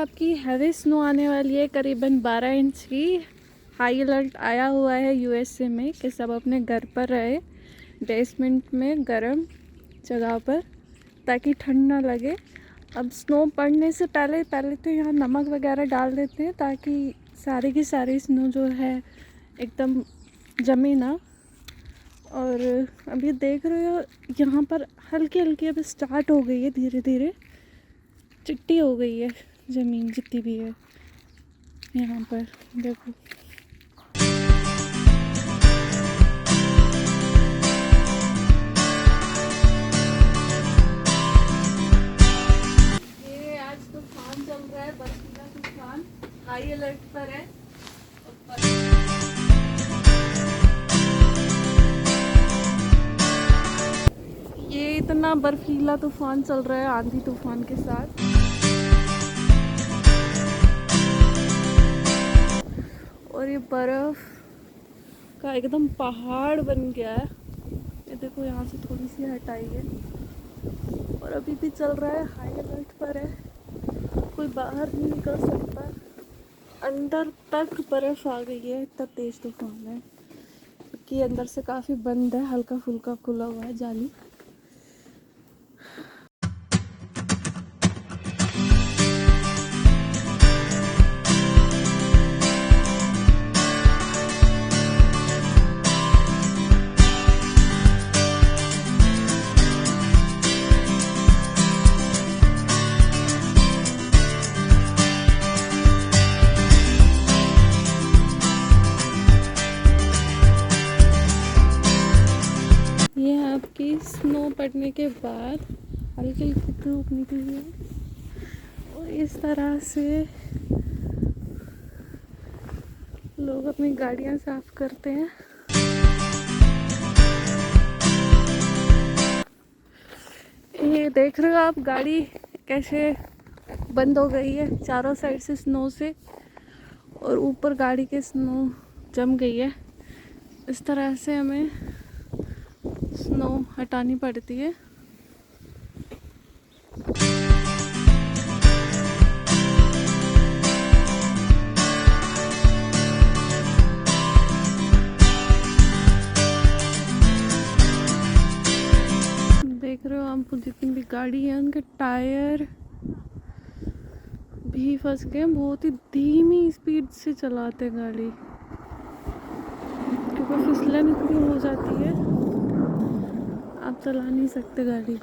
आपकी heavy snow आने वाली है, करीबन 12 इंच की। हाई अलर्ट आया हुआ है यूएसए में कि सब अपने घर पर रहे, बेसमेंट में गर्म जगह पर, ताकि ठंड ना लगे। अब स्नो पड़ने से पहले पहले तो यहाँ नमक वगैरह डाल देते हैं ताकि सारी की सारी स्नो जो है एकदम जमे ना। और अभी देख रहे हो यहाँ पर हल्की हल्की अब स्टार्ट हो गई है, धीरे धीरे चिट्टी हो गई है ज़मीन जितनी भी है यहाँ पर। देखो ये आज तूफान चल रहा है, बर्फीला तूफान हाई अलर्ट पर है। ये इतना बर्फीला तूफान चल रहा है आंधी तूफान के साथ। और ये बर्फ का एकदम पहाड़ बन गया है। ये देखो यहाँ से थोड़ी सी हटाई है और अभी भी चल रहा है, हाई अलर्ट पर है, कोई बाहर नहीं निकल सकता। अंदर तक बर्फ आ गई है, इतना तेज तूफान है कि अंदर से काफ़ी बंद है, हल्का फुल्का खुला हुआ है जाली। ये आपकी स्नो पड़ने के बाद हल्की हल्की धूप निकली है और इस तरह से लोग अपनी गाड़ियां साफ करते हैं। ये देख रहे हो आप, गाड़ी कैसे बंद हो गई है चारों साइड से स्नो से, और ऊपर गाड़ी के स्नो जम गई है। इस तरह से हमें स्नो हटानी पड़ती है। देख रहे हो आप, जितनी भी गाड़ी है उनके टायर भी फंस गए। बहुत ही धीमी स्पीड से चलाते गाड़ी क्योंकि फिसलन इतनी हो जाती है, आप चला नहीं सकते गाड़ी।